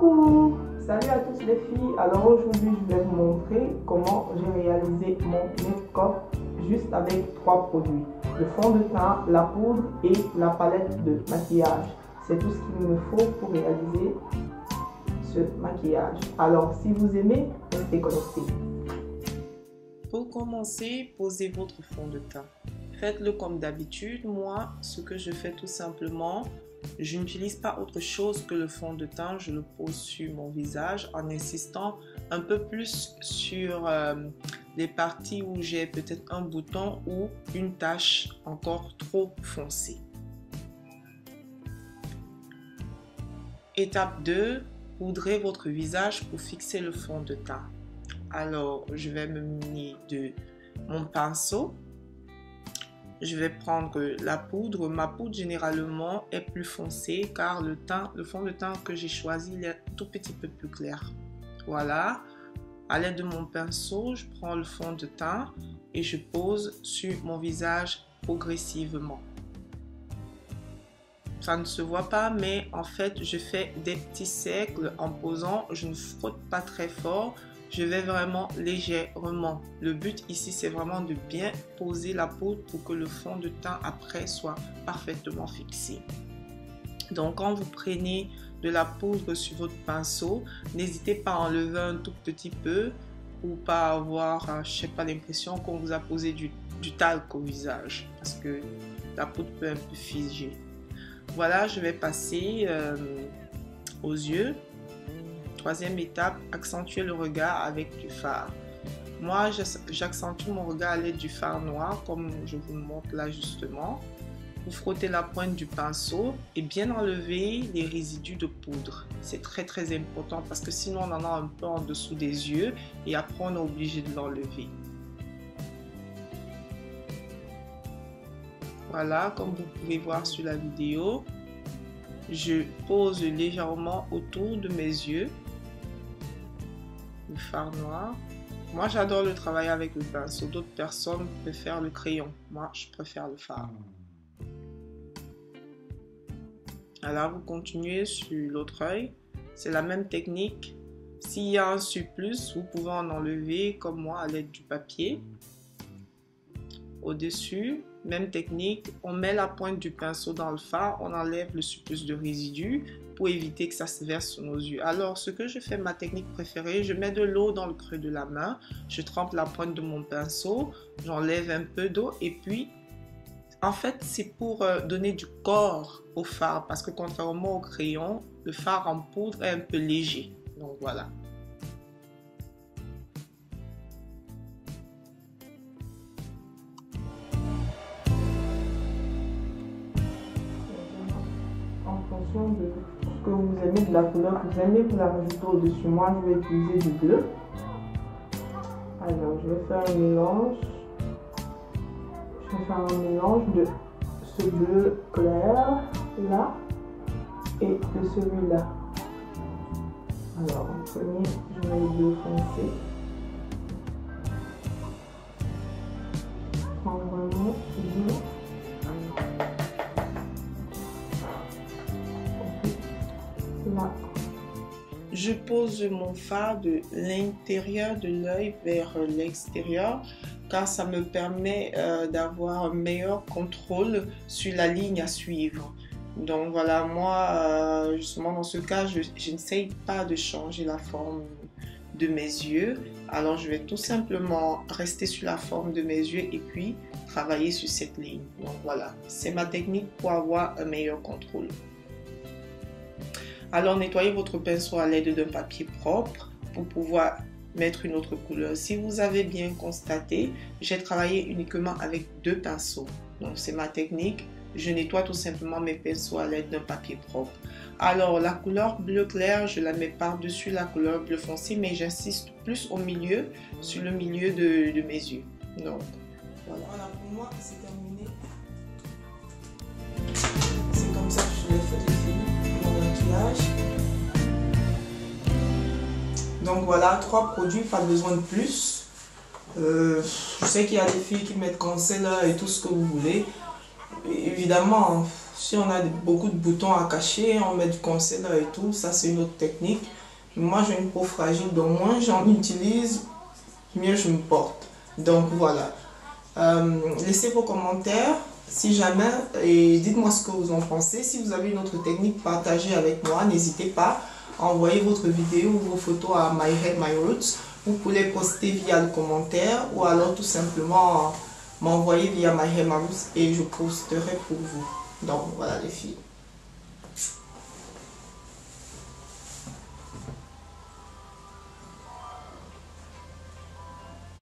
Coucou! Salut à tous les filles. Alors aujourd'hui je vais vous montrer comment j'ai réalisé mon make-up juste avec 3 produits. Le fond de teint, la poudre et la palette de maquillage. C'est tout ce qu'il me faut pour réaliser ce maquillage. Alors si vous aimez, restez connectés. Pour commencer, posez votre fond de teint. Faites-le comme d'habitude. Moi, ce que je fais tout simplement, je n'utilise pas autre chose que le fond de teint. Je le pose sur mon visage en insistant un peu plus sur les parties où j'ai peut-être un bouton ou une tache encore trop foncée. Étape 2, poudrez votre visage pour fixer le fond de teint. Alors, je vais me munir de mon pinceau. Je vais prendre la poudre. Ma poudre généralement est plus foncée car le fond de teint que j'ai choisi il est un tout petit peu plus clair. Voilà. À l'aide de mon pinceau, je prends le fond de teint et je pose sur mon visage progressivement. Ça ne se voit pas, mais en fait, je fais des petits cercles en posant. Je ne frotte pas très fort. Je vais vraiment légèrement. Le but ici, c'est vraiment de bien poser la poudre pour que le fond de teint après soit parfaitement fixé. Donc, quand vous prenez de la poudre sur votre pinceau, n'hésitez pas à enlever un tout petit peu pour pas avoir, je sais pas, l'impression qu'on vous a posé du talc au visage parce que la poudre peut un peu figer. Voilà, je vais passer aux yeux. Troisième étape, accentuer le regard avec du fard. Moi, j'accentue mon regard à l'aide du fard noir, comme je vous le montre là justement. Vous frottez la pointe du pinceau et bien enlever les résidus de poudre. C'est très important parce que sinon on en a un peu en dessous des yeux et après on est obligé de l'enlever. Voilà, comme vous pouvez voir sur la vidéo, je pose légèrement autour de mes yeux. Le fard noir. Moi, j'adore le travail avec le pinceau. D'autres personnes préfèrent le crayon. Moi, je préfère le fard. Alors, vous continuez sur l'autre œil. C'est la même technique. S'il y a un surplus, vous pouvez en enlever comme moi à l'aide du papier. Au-dessus, même technique. On met la pointe du pinceau dans le fard. On enlève le surplus de résidus pour éviter que ça se verse sur nos yeux. Alors, ce que je fais, ma technique préférée, je mets de l'eau dans le creux de la main, je trempe la pointe de mon pinceau, j'enlève un peu d'eau et puis, en fait, c'est pour donner du corps au fard parce que contrairement au crayon, le fard en poudre est un peu léger. Donc, voilà. De ce que vous aimez, de la couleur que vous aimez, vous la rajoutez au-dessus. Moi, je vais utiliser du bleu. Alors, je vais faire un mélange. Je vais faire un mélange de ce bleu clair là et de celui-là. Alors, en premier, je mets le bleu foncé. Je prends vraiment bien. Je pose mon fard de l'intérieur de l'œil vers l'extérieur car ça me permet d'avoir un meilleur contrôle sur la ligne à suivre. Donc voilà, moi justement dans ce cas, je n'essaye pas de changer la forme de mes yeux. Alors je vais tout simplement rester sur la forme de mes yeux et puis travailler sur cette ligne. Donc voilà, c'est ma technique pour avoir un meilleur contrôle. Alors, nettoyez votre pinceau à l'aide d'un papier propre pour pouvoir mettre une autre couleur. Si vous avez bien constaté, j'ai travaillé uniquement avec 2 pinceaux. Donc, c'est ma technique. Je nettoie tout simplement mes pinceaux à l'aide d'un papier propre. Alors, la couleur bleu clair, je la mets par-dessus la couleur bleu foncé, mais j'insiste plus au milieu, sur le milieu de mes yeux. Donc, voilà. Voilà, pour moi, c'est terminé. C'est comme ça que je l'ai fait, les filles. Donc voilà, 3 produits, pas besoin de plus. Je sais qu'il y a des filles qui mettent concealer et tout ce que vous voulez. Évidemment, Si on a beaucoup de boutons à cacher, on met du concealer et tout, ça c'est une autre technique. Moi j'ai une peau fragile, donc moins j'en utilise, mieux je me porte. Donc voilà. Laissez vos commentaires si jamais et dites-moi ce que vous en pensez. Si vous avez une autre technique, partagez avec moi. N'hésitez pas à envoyer votre vidéo ou vos photos à My Hair My Roots. Vous pouvez les poster via le commentaire ou alors tout simplement m'envoyer via My Hair My Roots et je posterai pour vous. Donc voilà les filles.